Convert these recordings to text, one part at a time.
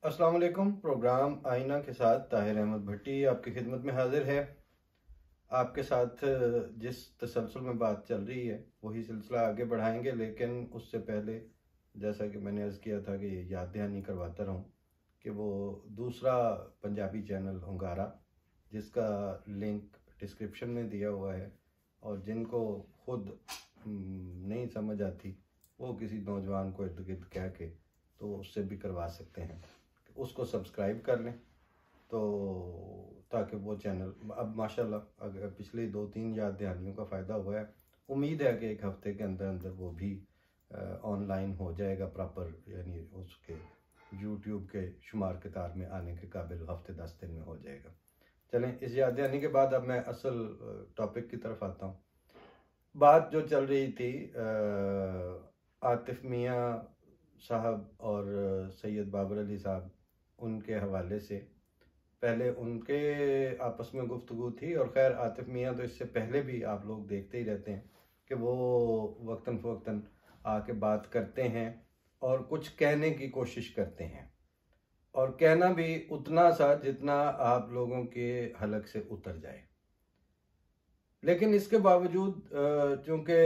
अस्सलाम वालेकुम। प्रोग्राम आईना के साथ ताहिर अहमद भट्टी आपकी खिदमत में हाजिर है। आपके साथ जिस तसलसल में बात चल रही है वही सिलसिला आगे बढ़ाएंगे, लेकिन उससे पहले जैसा कि मैंने अर्ज़ किया था कि याद दहानी करवाता रहूँ कि वो दूसरा पंजाबी चैनल होंगारा, जिसका लिंक डिस्क्रिप्शन में दिया हुआ है, और जिनको खुद नहीं समझ आती वो किसी नौजवान को इर्द गिर्द कह के तो उससे भी करवा सकते हैं। उसको सब्सक्राइब कर लें तो ताकि वो चैनल अब माशाल्लाह अगर पिछले 2-3 याद दहानियों का फ़ायदा हुआ है। उम्मीद है कि एक हफ़्ते के अंदर अंदर वो भी ऑनलाइन हो जाएगा प्रॉपर, यानी उसके यूट्यूब के शुमार किताब में आने के काबिल हफ़्ते 10 दिन में हो जाएगा। चलें, इस याद दहानी के बाद अब मैं असल टॉपिक की तरफ आता हूँ। बात जो चल रही थी आतिफ मियाँ साहब और सैयद बाबर अली साहब, उनके हवाले से पहले उनके आपस में गुफ्तगू थी, और ख़ैर आतिफ मियाँ तो इससे पहले भी आप लोग देखते ही रहते हैं कि वो वक्तन फ़वक्तन आके बात करते हैं और कुछ कहने की कोशिश करते हैं, और कहना भी उतना सा जितना आप लोगों के हलक से उतर जाए। लेकिन इसके बावजूद चूँकि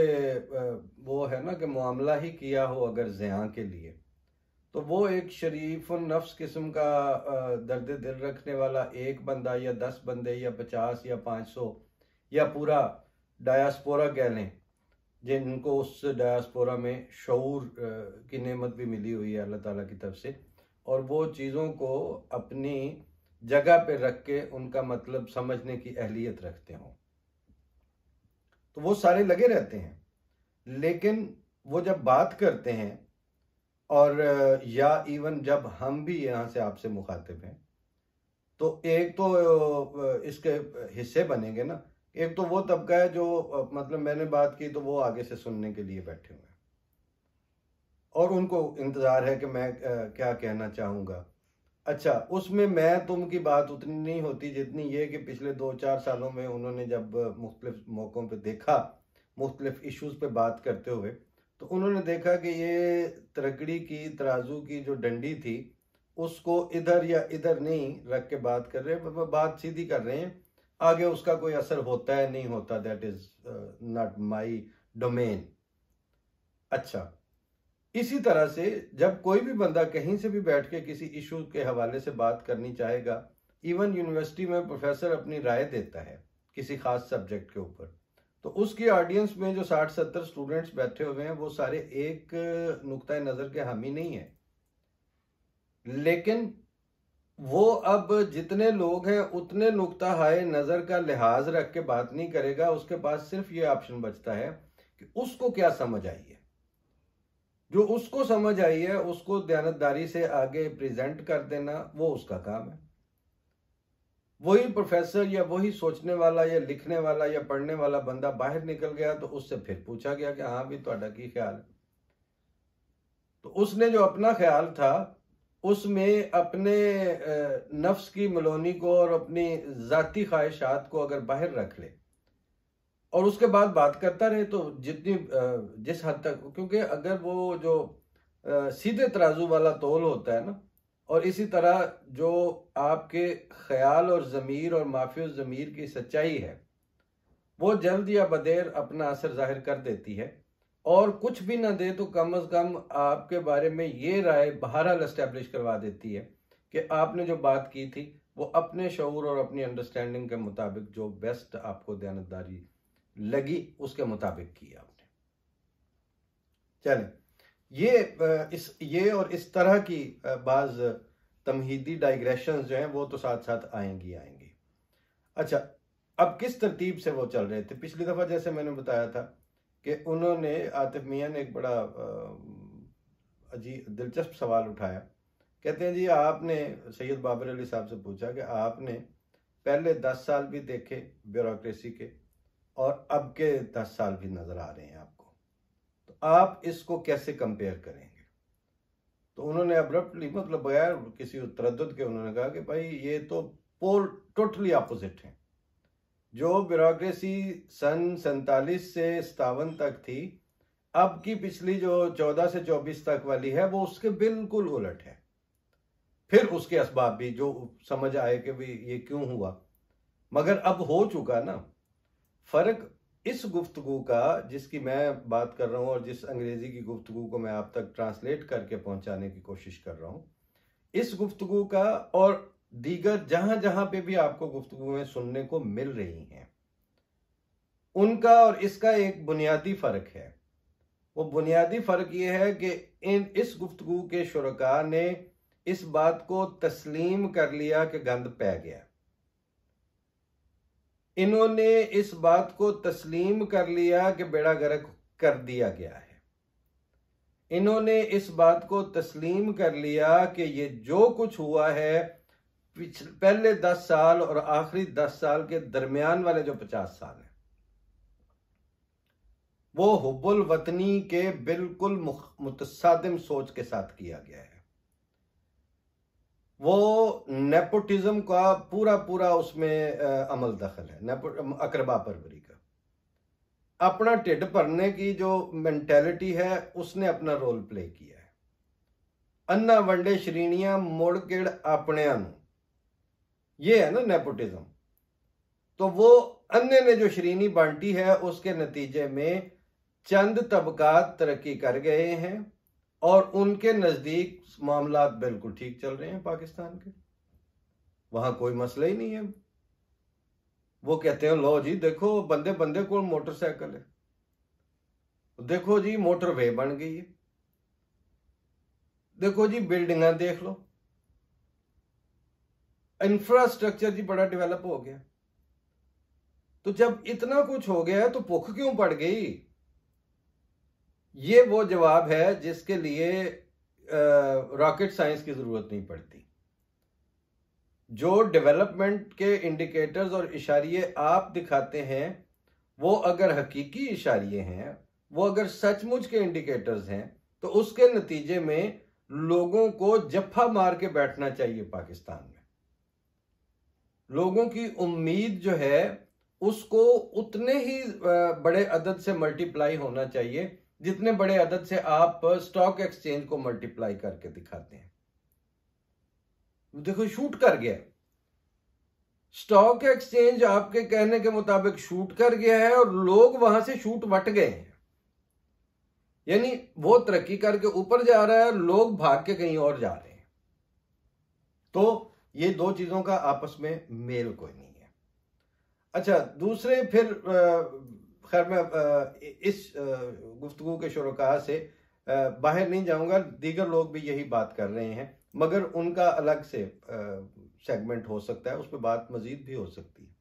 वो है ना कि मामला ही किया हो अगर ज़िया के लिए, तो वो एक शरीफ नफ्स किस्म का दर्द दिल रखने वाला एक बंदा या 10 बंदे या 50 या 500 या पूरा डायस्पोरा कह लें, जिनको उस डायस्पोरा में शऊर की नेमत भी मिली हुई है अल्लाह ताला की तरफ से, और वो चीज़ों को अपनी जगह पे रख के उनका मतलब समझने की अहलियत रखते हों, तो वो सारे लगे रहते हैं। लेकिन वो जब बात करते हैं, और या इवन जब हम भी यहाँ से आपसे मुखातिब हैं, तो एक तो इसके हिस्से बनेंगे ना। एक तो वो तबका है जो मतलब मैंने बात की तो वो आगे से सुनने के लिए बैठे हुए हैं, और उनको इंतज़ार है कि मैं क्या कहना चाहूँगा। अच्छा, उसमें मैं तुम की बात उतनी नहीं होती जितनी ये कि पिछले 2-4 सालों में उन्होंने जब मुख्तलिफ मौक़ों पे देखा, मुख्तलिफ इश्यूज़ पे बात करते हुए, तो उन्होंने देखा कि ये तरकड़ी की तराजू की जो डंडी थी उसको इधर या इधर नहीं रख के बात कर रहे, बात सीधी कर रहे हैं। आगे उसका कोई असर होता है नहीं होता, that is not my domain. अच्छा, इसी तरह से जब कोई भी बंदा कहीं से भी बैठ के किसी इशू के हवाले से बात करनी चाहेगा, इवन यूनिवर्सिटी में प्रोफेसर अपनी राय देता है किसी खास सब्जेक्ट के ऊपर, तो उसकी ऑडियंस में जो 60-70 स्टूडेंट्स बैठे हुए हैं वो सारे एक नुक्ता नज़र के हामी नहीं है। लेकिन वो अब जितने लोग हैं उतने नुक्ता हाय नज़र का लिहाज रख के बात नहीं करेगा। उसके पास सिर्फ ये ऑप्शन बचता है कि उसको क्या समझ आई है। जो उसको समझ आई है उसको दयानतदारी से आगे प्रेजेंट कर देना, वो उसका काम है। वही प्रोफेसर या वही सोचने वाला या लिखने वाला या पढ़ने वाला बंदा बाहर निकल गया तो उससे फिर पूछा गया कि हाँ भी ਤੁਹਾਡਾ की ख्याल है, तो उसने जो अपना ख्याल था उसमें अपने नफ्स की मलोनी को और अपनी जाती ख्वाहिशात को अगर बाहर रख ले और उसके बाद बात करता रहे, तो जितनी जिस हद तक, क्योंकि अगर वो जो सीधे तराजू वाला तौल होता है ना, और इसी तरह जो आपके ख्याल और ज़मीर और माफी ज़मीर की सच्चाई है वो जल्द या बदेर अपना असर जाहिर कर देती है, और कुछ भी ना दे तो कम अज़ कम आपके बारे में ये राय बहरहाल एस्टेब्लिश करवा देती है कि आपने जो बात की थी वो अपने शऊर और अपनी अंडरस्टैंडिंग के मुताबिक जो बेस्ट आपको दयानतदारी लगी उसके मुताबिक की आपने। चलें, ये और इस तरह की बाज तमहीदी डाइग्रेशंस जो हैं वो तो साथ साथ आएंगी। अच्छा, अब किस तरतीब से वो चल रहे थे। पिछली दफ़ा जैसे मैंने बताया था कि उन्होंने आतिफ मियाँ ने एक बड़ा अजीब दिलचस्प सवाल उठाया। कहते हैं जी आपने सैयद बाबर अली साहब से पूछा कि आपने पहले 10 साल भी देखे ब्यूरोक्रेसी के और अब के 10 साल भी नज़र आ रहे हैं आपको, तो आप इसको कैसे कंपेयर करेंगे। तो उन्होंने अब्रप्टली, मतलब बगैर किसी तरद्दुद के, उन्होंने कहा कि भाई ये तो पोल टोटली अपोजिट है। जो ब्यूरोक्रेसी सन 47 से 57 तक थी, अब की पिछली जो 14 से 24 तक वाली है वो उसके बिल्कुल उलट है। फिर उसके असबाब भी जो समझ आए कि भी ये क्यों हुआ, मगर अब हो चुका ना। फर्क इस गुफ्तगू का जिसकी मैं बात कर रहा हूं और जिस अंग्रेजी की गुफ्तगू को मैं आप तक ट्रांसलेट करके पहुंचाने की कोशिश कर रहा हूं, इस गुफ्तगू का और दीगर जहां जहां पे भी आपको गुफ्तगुएं सुनने को मिल रही हैं, उनका और इसका एक बुनियादी फर्क है। वो बुनियादी फर्क ये है कि इस गुफ्तगू के शुरका ने इस बात को तस्लीम कर लिया कि गंद पै गया। इन्होंने इस बात को तस्लीम कर लिया कि बेड़ा गर्क कर दिया गया है। इन्होंने इस बात को तस्लीम कर लिया कि ये जो कुछ हुआ है पहले 10 साल और आखिरी 10 साल के दरमियान वाले जो 50 साल हैं, वो हुब्बुल वतनी के बिल्कुल मुतसादिम सोच के साथ किया गया है। वो नेपोटिज्म का पूरा पूरा उसमें अमल दखल है, अकरबा परवरी का। अपना ढिड भरने की जो मेंटेलिटी है उसने अपना रोल प्ले किया है। अन्ना वंडे श्रेणियां मुड़ किड़ अपने नूं, ये है ना नेपोटिज्म। तो वो अन्य ने जो श्रेणी बांटी है उसके नतीजे में चंद तबकात तरक्की कर गए हैं और उनके नजदीक मामला बिल्कुल ठीक चल रहे हैं पाकिस्तान के। वहां कोई मसला ही नहीं है। वो कहते हैं लो जी देखो बंदे बंदे को मोटरसाइकिल है, देखो जी मोटरवे बन गई है, देखो जी बिल्डिंग देख लो, इंफ्रास्ट्रक्चर जी बड़ा डेवलप हो गया। तो जब इतना कुछ हो गया तो भुख क्यों पड़ गई? ये वो जवाब है जिसके लिए रॉकेट साइंस की जरूरत नहीं पड़ती। जो डेवलपमेंट के इंडिकेटर्स और इशारिये आप दिखाते हैं वो अगर हकीकी इशारिये हैं, वो अगर सचमुच के इंडिकेटर्स हैं, तो उसके नतीजे में लोगों को जफ्फा मार के बैठना चाहिए। पाकिस्तान में लोगों की उम्मीद जो है उसको उतने ही बड़े अदद से मल्टीप्लाई होना चाहिए जितने बड़े अदद से आप स्टॉक एक्सचेंज को मल्टीप्लाई करके दिखाते हैं। देखो शूट कर गया, स्टॉक एक्सचेंज आपके कहने के मुताबिक शूट कर गया है और लोग वहां से शूट वट गए हैं। यानी वो तरक्की करके ऊपर जा रहा है, लोग भाग के कहीं और जा रहे हैं। तो ये दो चीजों का आपस में मेल कोई नहीं है। अच्छा, दूसरे फिर खैर मैं इस गुफ्तगू के शुरुका से बाहर नहीं जाऊंगा, दीगर लोग भी यही बात कर रहे हैं, मगर उनका अलग से सेगमेंट हो सकता है, उस पर बात मजीद भी हो सकती है।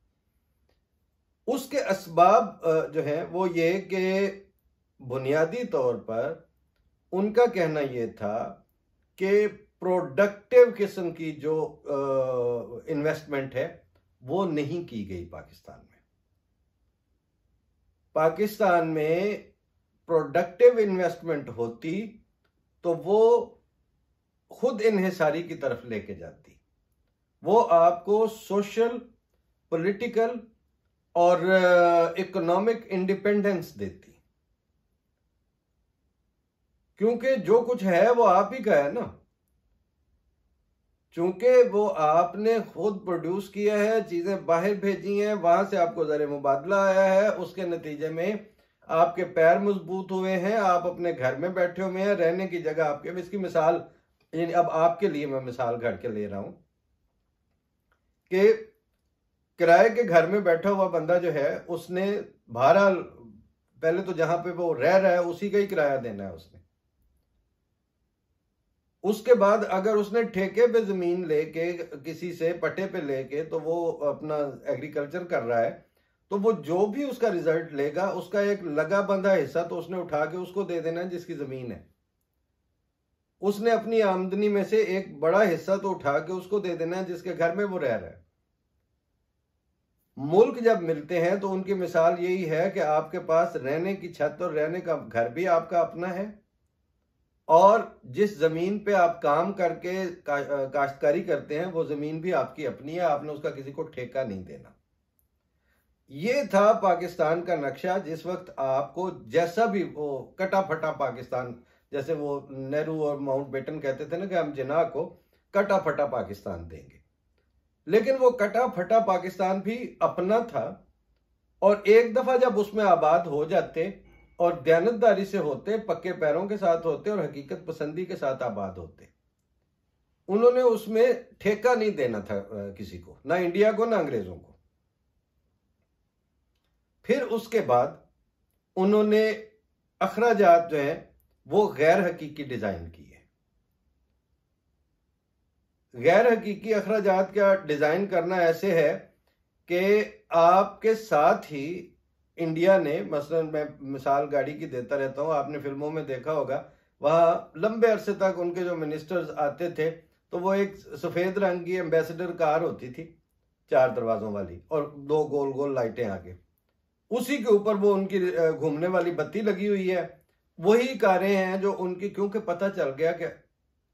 उसके असबाब जो है वो ये कि बुनियादी तौर पर उनका कहना ये था कि प्रोडक्टिव किस्म की जो इन्वेस्टमेंट है वो नहीं की गई पाकिस्तान में। पाकिस्तान में प्रोडक्टिव इन्वेस्टमेंट होती तो वो खुद इन्हिसारी की तरफ लेके जाती, वो आपको सोशल, पॉलिटिकल और इकोनॉमिक इंडिपेंडेंस देती। क्योंकि जो कुछ है वो आप ही का है ना, चूंकि वो आपने खुद प्रोड्यूस किया है, चीजें बाहर भेजी हैं, वहां से आपको ज़र मुबादला आया है, उसके नतीजे में आपके पैर मजबूत हुए हैं, आप अपने घर में बैठे हुए हैं, रहने की जगह आपके। इसकी मिसाल अब आपके लिए मैं मिसाल घर के ले रहा हूं कि किराए के घर में बैठा हुआ बंदा जो है उसने बहरहाल पहले तो जहां पे वो रह रहा है उसी का ही किराया देना है उसने। उसके बाद अगर उसने ठेके पे जमीन लेके किसी से पट्टे पे लेके तो वो अपना एग्रीकल्चर कर रहा है, तो वो जो भी उसका रिजल्ट लेगा उसका एक लगा बंधा हिस्सा तो उसने उठा के उसको दे देना है जिसकी जमीन है। उसने अपनी आमदनी में से एक बड़ा हिस्सा तो उठा के उसको दे देना है जिसके घर में वो रह रहा है। मुल्क जब मिलते हैं तो उनकी मिसाल यही है कि आपके पास रहने की छत और रहने का घर भी आपका अपना है, और जिस जमीन पे आप काम करके काश्तकारी करते हैं वो जमीन भी आपकी अपनी है, आपने उसका किसी को ठेका नहीं देना। ये था पाकिस्तान का नक्शा जिस वक्त आपको जैसा भी वो कटा फटा पाकिस्तान, जैसे वो नेहरू और माउंटबेटन कहते थे ना कि हम जिन्ना को कटा फटा पाकिस्तान देंगे। लेकिन वो कटा फटा पाकिस्तान भी अपना था, और एक दफा जब उसमें आबाद हो जाते और दयानतदारी से होते, पक्के पैरों के साथ होते और हकीकत पसंदी के साथ आबाद होते, उन्होंने उसमें ठेका नहीं देना था किसी को, ना इंडिया को ना अंग्रेजों को। फिर उसके बाद उन्होंने अखराजात जो है वो गैर हकीकी डिजाइन किए। गैर हकीकी अखराजात का डिजाइन करना ऐसे है कि आपके साथ ही इंडिया ने, मसलन मैं मिसाल गाड़ी की देता रहता हूं, आपने फिल्मों में देखा होगा, वहां लंबे अरसे तक उनके जो मिनिस्टर्स आते थे तो वो एक सफेद रंग की एम्बेसडर कार होती थी 4 दरवाजों वाली और 2 गोल गोल लाइटें आगे, उसी के ऊपर वो उनकी घूमने वाली बत्ती लगी हुई है। वही कारें हैं जो उनकी, क्योंकि पता चल गया कि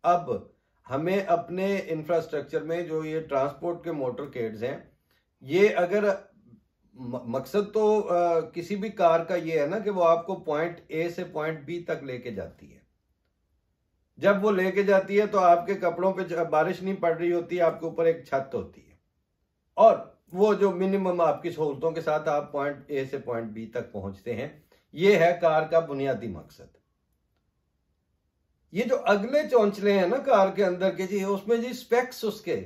अब हमें अपने इंफ्रास्ट्रक्चर में जो ये ट्रांसपोर्ट के मोटरकेड्स हैं, ये अगर मकसद तो किसी भी कार का ये है ना कि वो आपको पॉइंट ए से पॉइंट बी तक लेके जाती है। जब वो लेके जाती है तो आपके कपड़ों पे बारिश नहीं पड़ रही होती, आपके ऊपर एक छत होती है, और वो जो मिनिमम आपकी सहूलतों के साथ आप पॉइंट ए से पॉइंट बी तक पहुंचते हैं। ये है कार का बुनियादी मकसद। ये जो अगले चौंचले हैं ना कार के अंदर के जी, उसमें जी स्पेक्स, उसके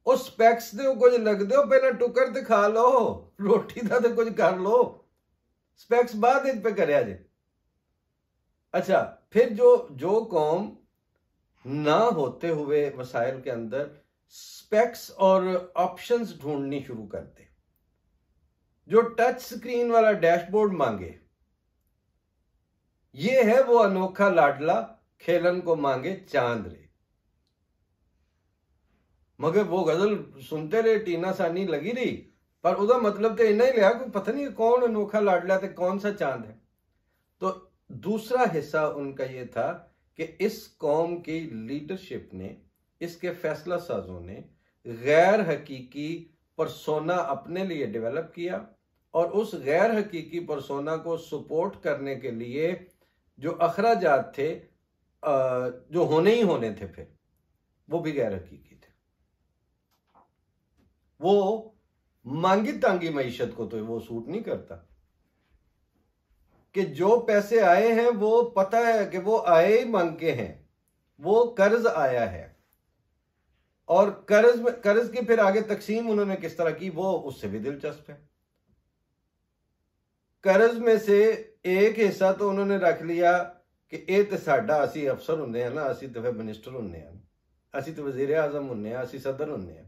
उस स्पेक्स दे कुछ लग दो, पहले टुकर दिखा लो, रोटी दा तो कुछ कर लो, स्पेक्स बाद इन पे कर जे। अच्छा, फिर जो कौम ना होते हुए वसाइल के अंदर स्पेक्स और ऑप्शंस ढूंढनी शुरू करते, जो टच स्क्रीन वाला डैशबोर्ड मांगे, ये है वो अनोखा लाडला खेलन को मांगे चांद रे। मगर वो गजल सुनते रहे, टीना सानी लगी रही, पर उसका मतलब तो इन्ना ही लिया कि पता नहीं कौन अनोखा लाडला ते कौन सा चांद है। तो दूसरा हिस्सा उनका ये था कि इस कौम की लीडरशिप ने, इसके फैसला साजों ने गैर हकीकी परसोना अपने लिए डेवलप किया, और उस गैर हकीकी परसोना को सपोर्ट करने के लिए जो अखराजात थे जो होने ही होने थे, फिर वो भी गैर हकीकी थे। वो मांगी तांगी मईशत को तो वो सूट नहीं करता कि जो पैसे आए हैं वो पता है कि वो आए ही मांग के हैं, वो कर्ज आया है, और कर्ज की फिर आगे तकसीम उन्होंने किस तरह की वो उससे भी दिलचस्प है। कर्ज में से एक हिस्सा तो उन्होंने रख लिया कि ये तो साडा, असी अफसर होंगे हैं ना, असी तो फिर मिनिस्टर होंगे हैं, असी तो वजीर आजम होंगे हैं, असी सदर होंगे हैं।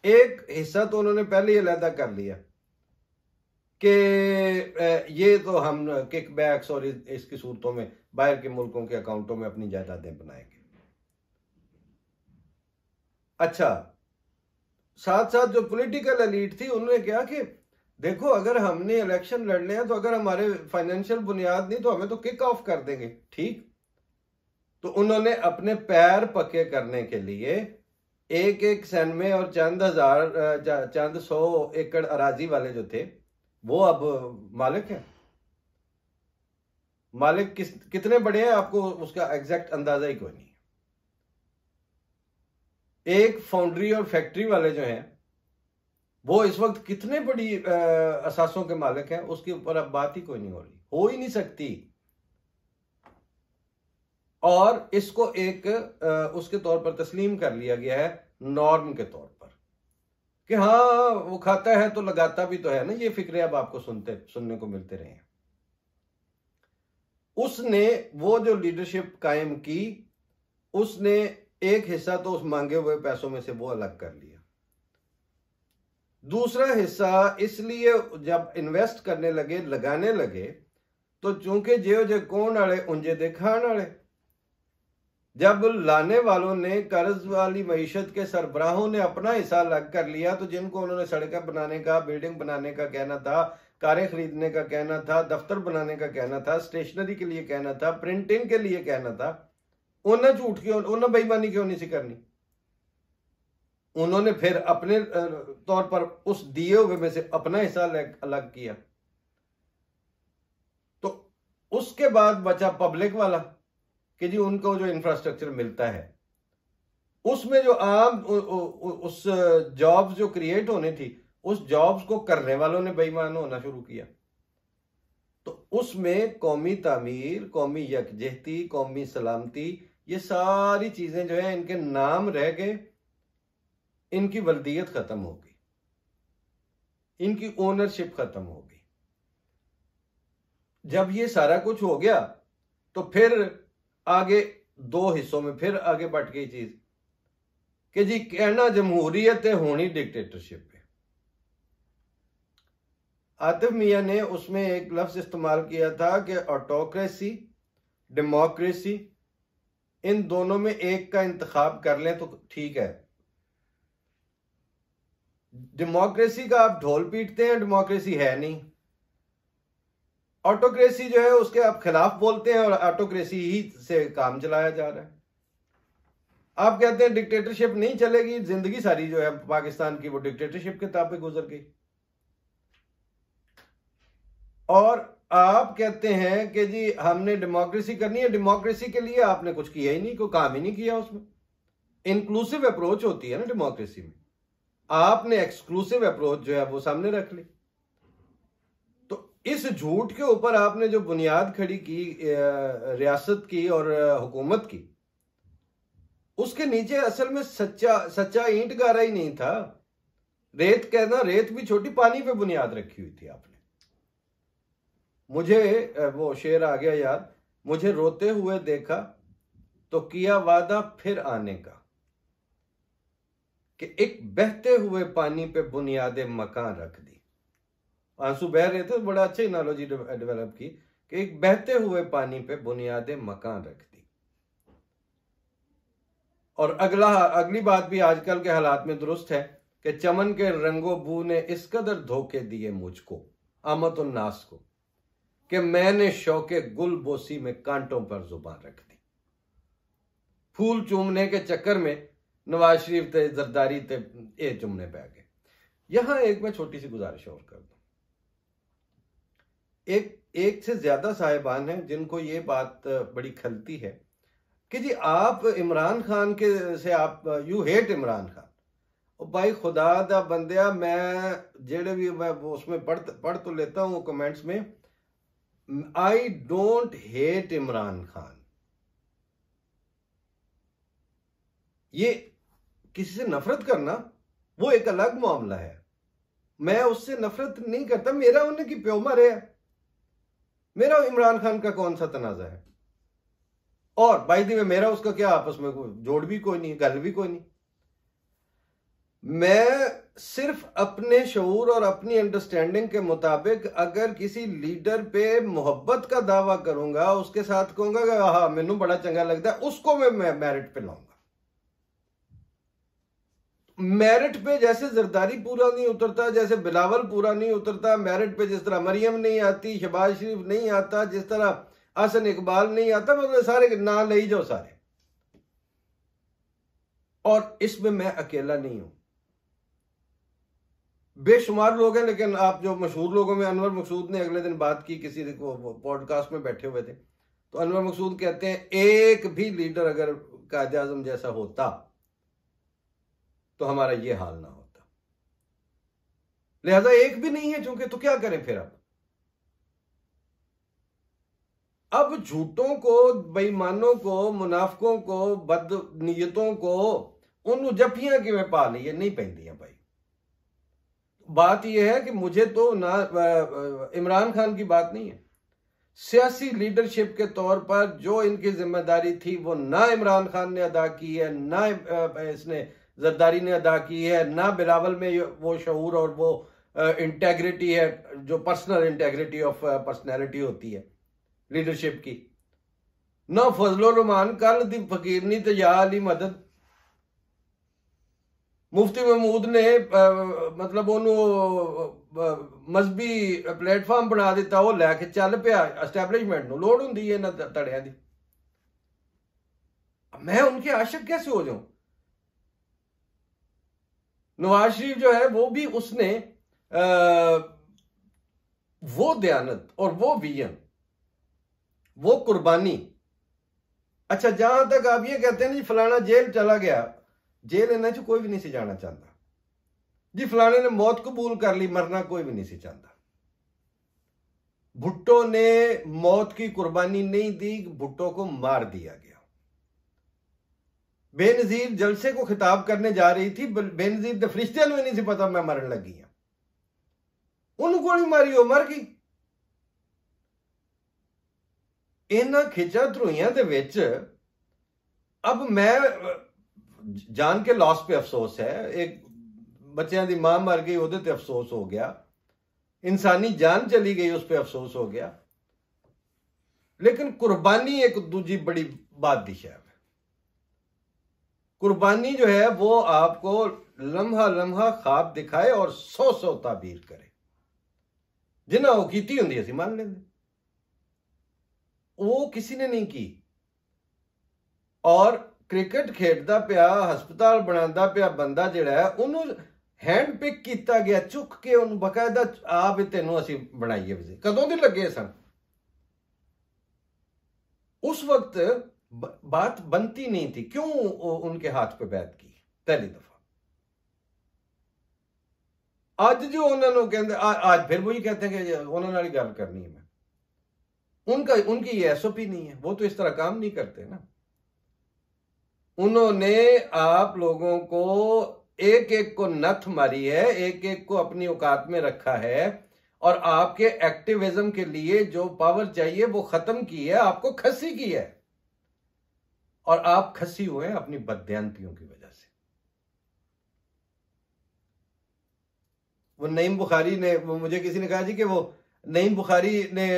एक हिस्सा तो उन्होंने पहले ही अलहदा कर लिया कि ये तो हम किकबैक्स और इसकी सूरतों में बाहर के मुल्कों के अकाउंटों में अपनी जायदादें बनाएंगे। अच्छा, साथ साथ जो पॉलिटिकल एलीट थी उन्होंने कहा कि देखो अगर हमने इलेक्शन लड़ने हैं तो अगर हमारे फाइनेंशियल बुनियाद नहीं तो हमें तो किक ऑफ कर देंगे। ठीक, तो उन्होंने अपने पैर पक्के करने के लिए एक एक सन में और चंद 100 एकड़ अराजी वाले जो थे वो अब मालिक हैं। मालिक कितने बड़े हैं आपको उसका एग्जैक्ट अंदाजा ही कोई नहीं। एक फाउंड्री और फैक्ट्री वाले जो हैं वो इस वक्त कितने बड़ी असासों के मालिक हैं, उसके ऊपर अब बात ही कोई नहीं हो रही, हो ही नहीं सकती। और इसको एक उसके तौर पर तस्लीम कर लिया गया है, नॉर्म के तौर पर, कि हाँ वो खाता है तो लगाता भी तो है ना। ये फिक्रे अब आपको सुनने को मिलते रहे हैं। उसने वो जो लीडरशिप कायम की, उसने एक हिस्सा तो उस मांगे हुए पैसों में से वो अलग कर लिया। दूसरा हिस्सा इसलिए जब इन्वेस्ट करने लगे, लगाने लगे, तो चूंकि जे जे कौन वाले उंजे दे खान वाले, जब लाने वालों ने, कर्ज वाली मईशत के सरबराहों ने अपना हिस्सा अलग कर लिया, तो जिनको उन्होंने सड़कें बनाने का, बिल्डिंग बनाने का कहना था, कारें खरीदने का कहना था, दफ्तर बनाने का कहना था, स्टेशनरी के लिए कहना था, प्रिंटिंग के लिए कहना था, उन्हें झूठ क्यों, उन्हें बेईमानी क्यों नहीं सी करनी। उन्होंने फिर अपने तौर पर उस दिए हुए में से अपना हिस्सा अलग किया। तो उसके बाद बचा पब्लिक वाला कि जी उनको जो इंफ्रास्ट्रक्चर मिलता है उसमें जो आम उस जॉब्स जो क्रिएट होनी थी, उस जॉब्स को करने वालों ने बेईमान होना शुरू किया। तो उसमें कौमी तामीर, कौमी यकजहती, कौमी सलामती, ये सारी चीजें जो है इनके नाम रह गए, इनकी वल्दियत खत्म हो गई, इनकी ओनरशिप खत्म हो गई। जब ये सारा कुछ हो गया तो फिर आगे दो हिस्सों में फिर आगे बढ़ गई चीज कि जी कहना जमहूरियत है, होनी डिक्टेटरशिप है। आतिफ मियां ने उसमें एक लफ्ज इस्तेमाल किया था कि ऑटोक्रेसी, डेमोक्रेसी, इन दोनों में एक का इंतखाब कर लें तो ठीक है। डेमोक्रेसी का आप ढोल पीटते हैं, डेमोक्रेसी है नहीं। ऑटोक्रेसी जो है उसके आप खिलाफ बोलते हैं और ऑटोक्रेसी ही से काम चलाया जा रहा है। आप कहते हैं डिक्टेटरशिप नहीं चलेगी, जिंदगी सारी जो है पाकिस्तान की वो डिक्टेटरशिप के ताबे गुजर गई। और आप कहते हैं कि जी हमने डेमोक्रेसी करनी है, डेमोक्रेसी के लिए आपने कुछ किया ही नहीं, कोई काम ही नहीं किया उसमें। इंक्लूसिव अप्रोच होती है ना डेमोक्रेसी में, आपने एक्सक्लूसिव अप्रोच जो है वो सामने रख ली। तो इस झूठ के ऊपर आपने जो बुनियाद खड़ी की रियासत की और हुकूमत की, उसके नीचे असल में सच्चा ईंट गारा ही नहीं था। रेत कहना, रेत भी छोटी, पानी पे बुनियाद रखी हुई थी आपने। मुझे वो शेर आ गया याद, मुझे रोते हुए देखा तो किया वादा फिर आने का, कि एक बहते हुए पानी पे बुनियाद मकान रख दी। आंसू बह रहे थे, बड़ा अच्छा एनालॉजी डेवलप की कि एक बहते हुए पानी पे बुनियाद मकान रख दी। और अगली बात भी आजकल के हालात में दुरुस्त है कि चमन के रंगो बू ने इस कदर धोखे दिए मुझको, आमत उन्नास को, कि मैंने शौके गुल बोसी में कांटों पर जुबान रख दी। फूल चूमने के चक्कर में नवाज शरीफ थे, जरदारी थे, ये चुमने पे आ गए। यहां एक मैं छोटी सी गुजारिश और कर दूं। एक से ज्यादा साहिबान हैं जिनको ये बात बड़ी खलती है कि जी आप इमरान खान के से आप यू हेट इमरान खान। और भाई खुदा दा बंदिया, मैं जेड़े भी मैं उसमें पढ़ तो लेता हूं कमेंट्स में, I don't hate Imran Khan. ये किसी से नफरत करना वो एक अलग मामला है, मैं उससे नफरत नहीं करता। मेरा उन्हें की प्यो मरे है, मेरा इमरान खान का कौन सा तनाजा है। और बाई दी में मेरा उसका क्या आपस में कोई जोड़ भी कोई नहीं, गल भी कोई नहीं। मैं सिर्फ अपने शऊर और अपनी अंडरस्टैंडिंग के मुताबिक अगर किसी लीडर पे मोहब्बत का दावा करूंगा, उसके साथ कहूंगा कि हाँ मैनू बड़ा चंगा लगता है, उसको मैं मेरिट पे लाऊंगा। मेरिट पे जैसे जरदारी पूरा नहीं उतरता, जैसे बिलावल पूरा नहीं उतरता, मेरिट पे जिस तरह मरियम नहीं आती, शहबाज शरीफ नहीं आता, जिस तरह हसन इकबाल नहीं आता, मतलब सारे ना ले जाओ सारे। और इसमें मैं अकेला नहीं हूं, बेशुमार लोग हैं। लेकिन आप जो मशहूर लोगों में, अनवर मकसूद ने अगले दिन बात की, किसी को पॉडकास्ट में बैठे हुए थे, तो अनवर मकसूद कहते हैं एक भी लीडर अगर कायद आजम जैसा होता तो हमारा ये हाल ना होता। लिहाजा एक भी नहीं है चूंकि, तो क्या करें फिर। अब झूठों को, बेईमानों को, मुनाफिकों को, बदनीयतों को उन जफियां कि मैं पा ली है, नहीं पैंदी भाई। बात यह है कि मुझे तो ना इमरान खान की बात नहीं है, सियासी लीडरशिप के तौर पर जो इनकी जिम्मेदारी थी वो ना इमरान खान ने अदा की है, ना इसने जरदारी ने अदा की है, ना बिलावल में वो शऊर और वो इंटेग्रिटी है जो पर्सनल इंटेग्रिटी ऑफ पर्सनैलिटी होती है लीडरशिप की, ना फजलो रहमान कल दी फकीरनी ते या अली मदद। मुफ्ती महमूद ने मतलब उन्होंने मजहबी प्लेटफॉर्म बना दिता, वो लैके चल पिया एस्टैब्लिशमेंट नूं लोड़ हुंदी है ना तड़िया दी। मैं उनके आशिक कैसे हो जाऊं। नवाज शरीफ जो है वो भी उसने वो दयानत और वो विजन, वो कुर्बानी। अच्छा, जहां तक आप ये कहते हैं जी फलाना जेल चला गया, जेल इन्हां च कोई भी नहीं सी जाना चाहता जी। फलाने ने मौत कबूल कर ली, मरना कोई भी नहीं सी चाहता। भुट्टो ने मौत की कुर्बानी नहीं दी, भुट्टो को मार दिया गया। बेनजीर जलसे को खिताब करने जा रही थी, बेनजीर दे फरिश्तियां नूं नहीं सी पता मैं मरन लगी हां, उन्होंने गोली मारी, वो मर गई। इन्हां खिचा धरुइयां दे विच अब मैं जान के लॉस पे अफसोस है, एक बच्चों की मां मर गई ਉਹਦੇ ਤੇ अफसोस हो गया, इंसानी जान चली गई उस पर अफसोस हो गया। लेकिन कुर्बानी एक दूसरी बड़ी बात दिशा है। कुर्बानी जो है वो आपको लम्हा लम्हा ख्वाब दिखाए और 100 ताबीर करे। जिन्हें वो की होंगी असीं मान लेंगे, वो किसी ने नहीं की। और क्रिकेट खेडदा पिया, हस्पताल बनाता पिया बंदा जिहड़ा है उन्होंने हैंड पिक किया गया, चुक के उन्होंने बकायदा आप तेनों असीं बनाईए विजिट। कदों दे लगे सन? उस वक्त बात बनती नहीं थी, क्यों उनके हाथ पे बैत की पहली दफा। आज जो उन्होंने कहते आज फिर वही कहते हैं कि उन्होंने गल करनी है, मैं उनकी ये एसओपी नहीं है, वो तो इस तरह काम नहीं करते ना। उन्होंने आप लोगों को एक एक को नथ मारी है, एक एक को अपनी औकात में रखा है, और आपके एक्टिविज्म के लिए जो पावर चाहिए वो खत्म की है, आपको खस्सी की है, और आप खस्सी हुए हैं अपनी बददियांतियों की वजह से। वो नईम बुखारी ने, वो मुझे किसी ने कहा जी कि वो नईम बुखारी ने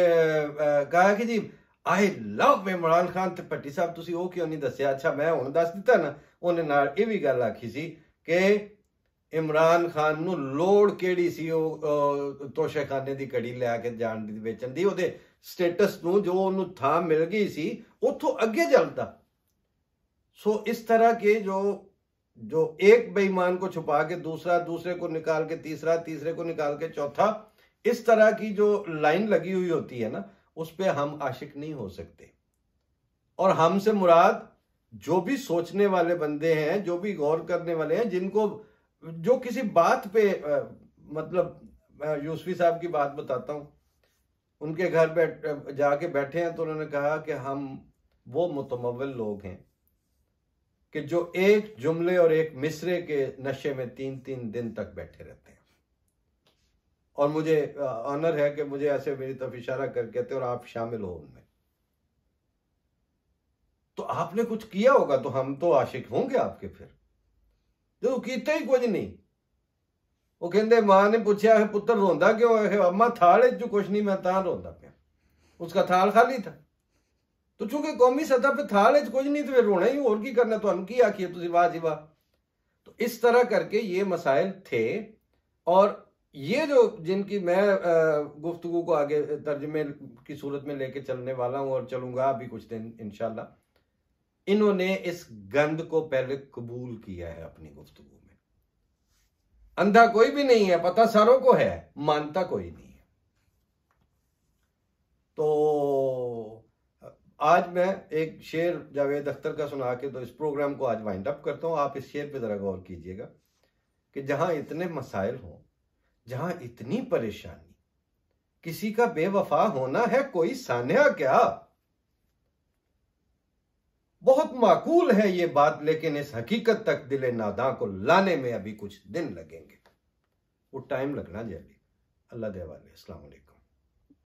कहा कि जी आई लव इमरान खान, ते भट्टी साहब तुसी वो क्यों नहीं दस्या? अच्छा मैं हुण दस दिता ना। उन्हें नाल ये भी गल आखी सी कि इमरान खान नूं लोड़ केड़ी सी तोशेखाने की कड़ी लैके जाण दी बेचण दी, उहदे स्टेटस नूं जो उन्होंने थां मिल गई सी उथों अगे चलता। सो इस तरह के जो एक बेईमान को छुपा के दूसरा, दूसरे को निकाल के तीसरा, तीसरे को निकाल के चौथा, इस तरह की जो लाइन लगी हुई होती है ना, उस पर हम आशिक नहीं हो सकते। और हमसे मुराद जो भी सोचने वाले बंदे हैं, जो भी गौर करने वाले हैं, जिनको जो किसी बात पे मतलब यूसुफी साहब की बात बताता हूं, उनके घर जाके बैठे हैं तो उन्होंने कहा कि हम वो मुतमव्विल लोग हैं कि जो एक जुमले और एक मिसरे के नशे में 3-3 दिन तक बैठे रहते हैं। और मुझे ऑनर है कि मुझे ऐसे मेरी तरफ इशारा कर कहते और आप शामिल हो उनमें। तो आपने कुछ किया होगा तो हम तो आशिक होंगे आपके। फिर जो कीता ही कुछ नहीं, वो कहते मां ने पूछा है पुत्र रोंदा क्यों है? अम्मा थाल जो कुछ नहीं, मैं तां रोंदा पिया। उसका थाल खाली था, तो चूंकि कौमी सतह पे थाल कुछ नहीं तो फिर रोना ही, और की करना, तो की आखिए तुसी वाह जी वाह। तो इस तरह करके ये मसाइल थे, और ये जो जिनकी मैं गुफ्तगू को आगे तर्जुमे की सूरत में लेके चलने वाला हूं और चलूंगा अभी कुछ दिन इंशाल्लाह, इन्होंने इस गंद को पहले कबूल किया है अपनी गुफ्तगू में। अंधा कोई भी नहीं है, पता सारों को है, मानता कोई नहीं है। तो आज मैं एक शेर जावेद अख्तर का सुना के तो इस प्रोग्राम को आज वाइंड अप करता हूं। आप इस शेर पे जरा गौर कीजिएगा कि जहां इतने मसाइल हों, जहां इतनी परेशानी, किसी का बेवफा होना है कोई सान्या क्या? बहुत माकूल है ये बात, लेकिन इस हकीकत तक दिले नादां को लाने में अभी कुछ दिन लगेंगे। वो टाइम लगना चाहिए। अल्लाह दे हवाले। अस्सलाम वालेकुम।